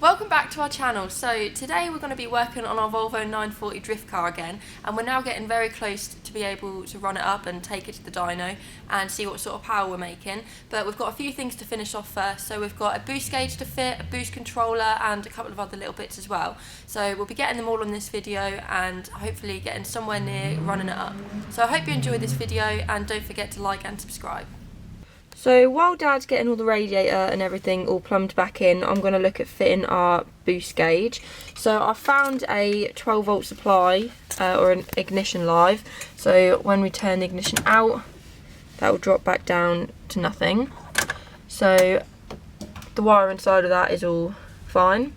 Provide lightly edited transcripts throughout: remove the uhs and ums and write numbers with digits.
Welcome back to our channel. So today we're going to be working on our Volvo 940 drift car again, and we're now getting very close to be able to run it up and take it to the dyno and see what sort of power we're making. But we've got a few things to finish off first. So we've got a boost gauge to fit, a boost controller and a couple of other little bits as well. So we'll be getting them all on this video and hopefully getting somewhere near running it up. So I hope you enjoyed this video and don't forget to like and subscribe. So while Dad's getting all the radiator and everything all plumbed back in, I'm going to look at fitting our boost gauge. So I found a 12 volt supply or an ignition live. So when we turn the ignition out, that will drop back down to nothing. So the wire inside of that is all fine.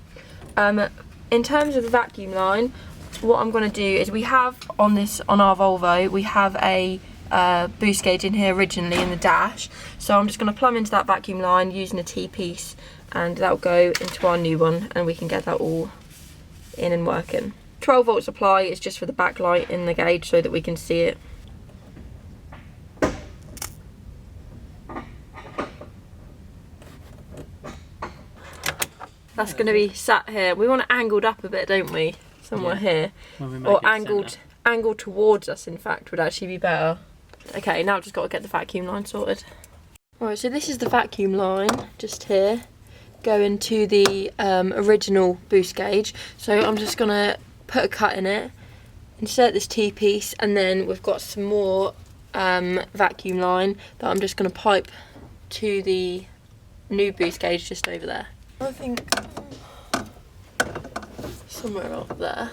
In terms of the vacuum line, what I'm going to do is we have on our Volvo, we have a boost gauge in here originally in the dash, so I'm just going to plumb into that vacuum line using a T-piece, and that'll go into our new one and we can get that all in and working. 12 volt supply is just for the backlight in the gauge so that we can see it. That's going to be sat here. We want it angled up a bit, don't we? Somewhere here, or angled towards us, in fact, would actually be better. Okay, now I've just got to get the vacuum line sorted. Alright, so this is the vacuum line, just here, going to the original boost gauge. So I'm just going to put a cut in it, insert this T-piece, and then we've got some more vacuum line that I'm just going to pipe to the new boost gauge just over there. I think somewhere up there.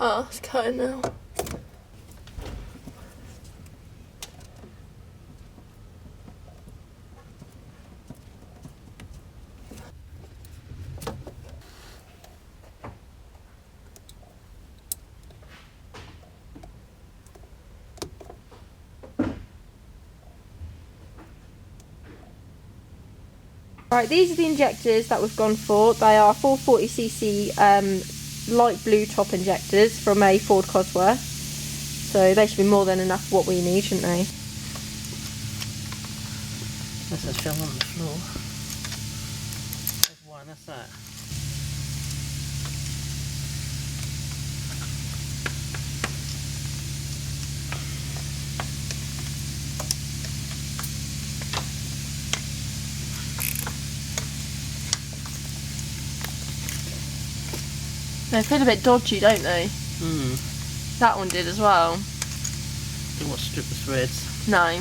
Oh, it's cutting now. Right, these are the injectors that we've gone for. They are 440cc light blue top injectors from a Ford Cosworth. So they should be more than enough what we need, shouldn't they? This is film on the floor. There's one, that's that. They feel a bit dodgy, don't they? Hmm. That one did as well. Don't want to strip the threads. No.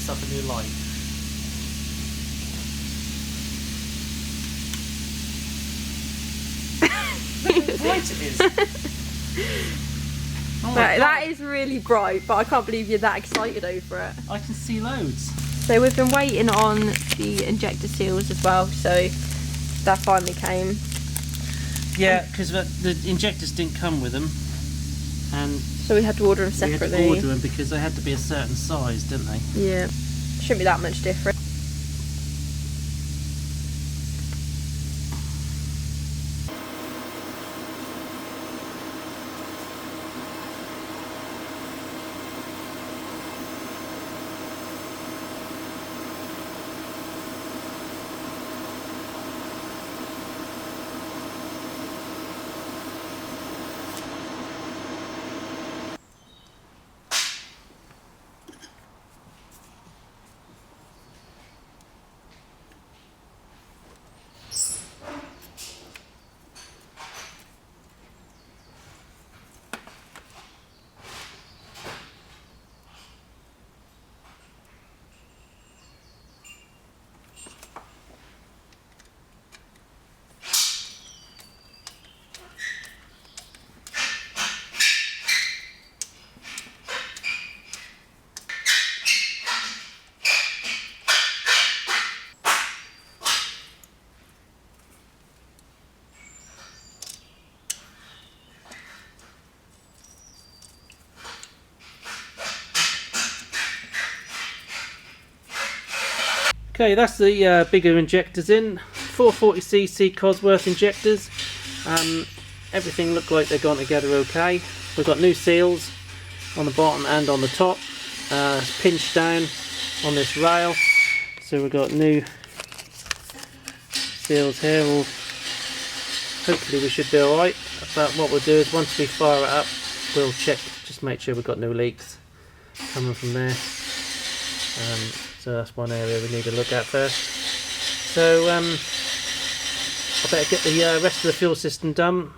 Up a new light. Look how bright it is. Oh That is really bright, but I can't believe you're that excited over it. I can see loads. So we've been waiting on the injector seals as well, so that finally came. Yeah, because the injectors didn't come with them, and so we had to order them separately. We had to order them because they had to be a certain size, didn't they? Yeah. Shouldn't be that much different. Okay, that's the bigger injectors in. 440cc Cosworth injectors. Everything looked like they're gone together okay. We've got new seals on the bottom and on the top. Pinched down on this rail. So we've got new seals here. Hopefully we should be alright. But what we'll do is once we fire it up, we'll check, just make sure we've got no leaks coming from there. So that's one area we need to look at first. So I better get the rest of the fuel system done.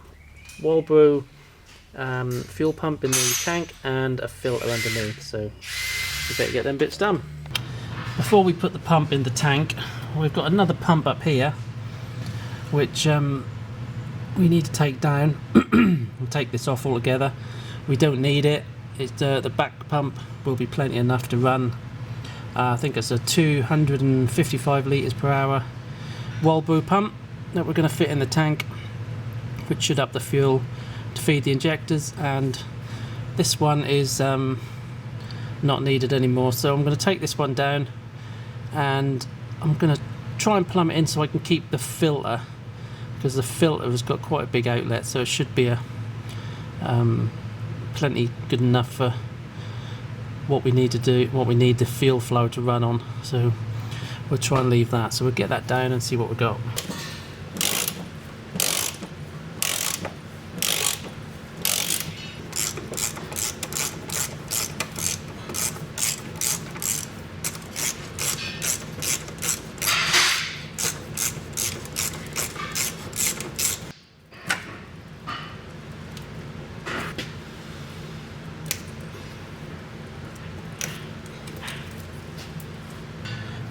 Walbro fuel pump in the tank and a filter underneath. So we better get them bits done. Before we put the pump in the tank, we've got another pump up here, which we need to take down. We'll take this off altogether. We don't need it. It's the back pump will be plenty enough to run. I think it's a 255 litres per hour Volvo pump that we're going to fit in the tank, which should up the fuel to feed the injectors, and this one is not needed anymore. So I'm going to take this one down and I'm going to try and plumb it in so I can keep the filter, because the filter has got quite a big outlet, so it should be a plenty good enough for what we need to do, what we need the fuel flow to run on. So we'll try and leave that. So we'll get that down and see what we got.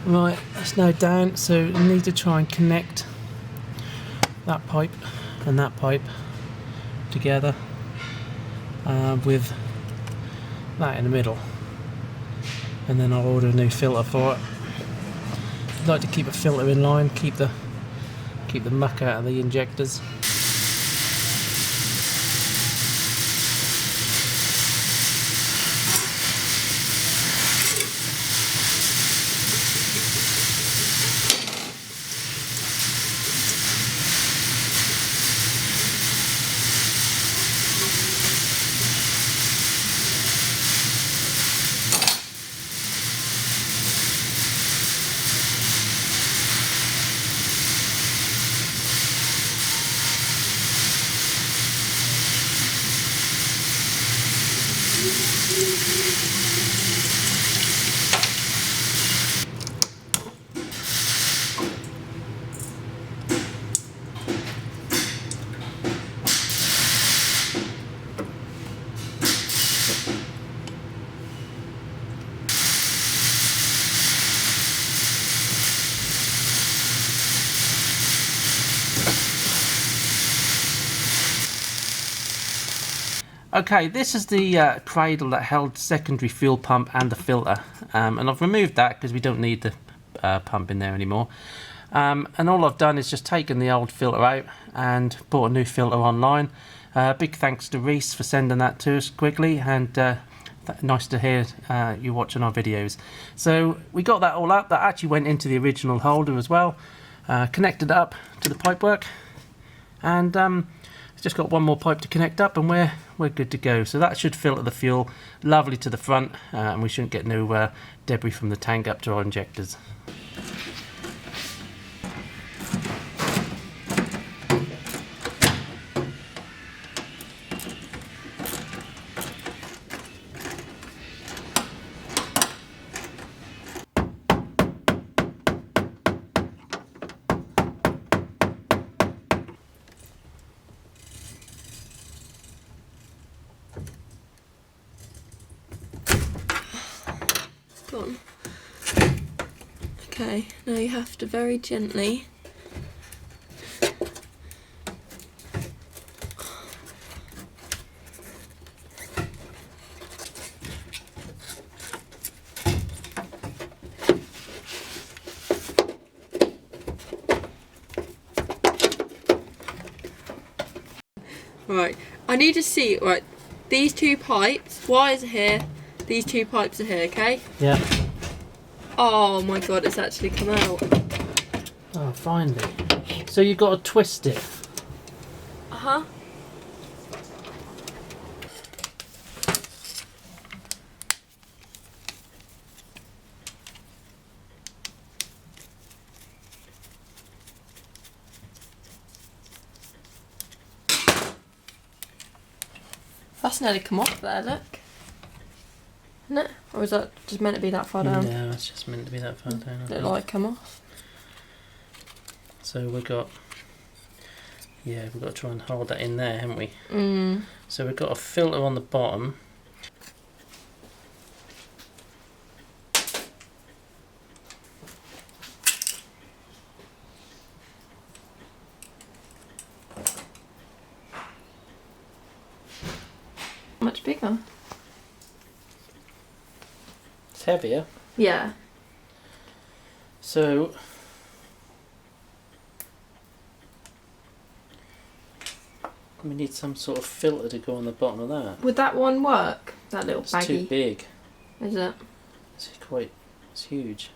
Right, that's now down, so we need to try and connect that pipe and that pipe together with that in the middle, and then I'll order a new filter for it. I'd like to keep a filter in line, keep the muck out of the injectors. Okay, this is the cradle that held secondary fuel pump and the filter, and I've removed that because we don't need the pump in there anymore. And all I've done is just taken the old filter out and bought a new filter online. Big thanks to Reese for sending that to us quickly, and nice to hear you watching our videos. So we got that all up. That actually went into the original holder as well. Connected it up to the pipework, and it's just got one more pipe to connect up, and we're good to go. So that should filter the fuel lovely to the front, and we shouldn't get no debris from the tank up to our injectors. Gone. Okay, now you have to very gently right, I need to see, right, these two pipes, wires are here, these two pipes are here, okay? Yeah. Oh my god, it's actually come out. Oh, finally. So you've got to twist it. Uh-huh. That's nearly come off there, look. Isn't it? Or is that just meant to be that far down? No, it's just meant to be that far down. I Did it think. like come off? So we've got to try and hold that in there, haven't we? Mm. So we've got a filter on the bottom. Much bigger. It's heavier. Yeah. So we need some sort of filter to go on the bottom of that. Would that one work? That little It's baggy? too big. Is it? It's huge.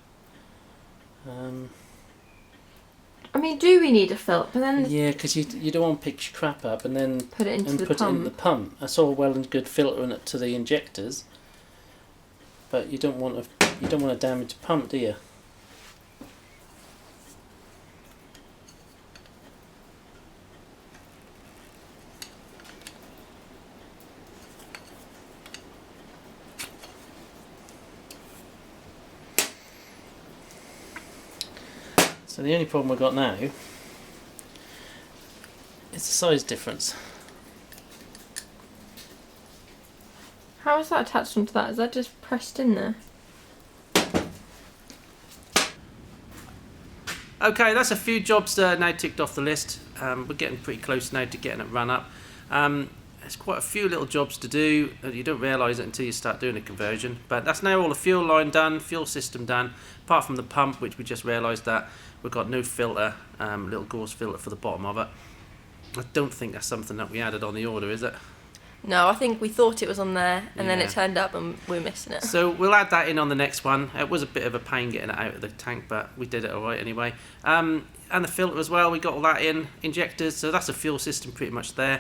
I mean, do we need a filter? But then Yeah, because you don't want to pick your crap up and then put it into the put pump. it in the pump. That's all well and good filtering it to the injectors, but you don't want to damage the pump, do you? So the only problem we've got now is the size difference. How is that attached onto that? Is that just pressed in there? Okay, that's a few jobs now ticked off the list. We're getting pretty close now to getting it run up. There's quite a few little jobs to do. You don't realise it until you start doing a conversion. But that's now all the fuel line done, fuel system done, apart from the pump, which we just realised that we've got no filter, little gauze filter for the bottom of it. I don't think that's something that we added on the order, is it? No, I think we thought it was on there, and then Yeah. it turned up and we're missing it. So we'll add that in on the next one. It was a bit of a pain getting it out of the tank, but we did it all right anyway. And the filter as well, we got all that in. Injectors, so that's a fuel system pretty much there.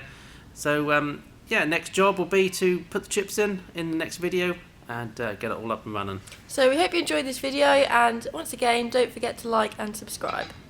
So yeah, next job will be to put the chips in the next video and get it all up and running. So we hope you enjoyed this video, and once again, don't forget to like and subscribe.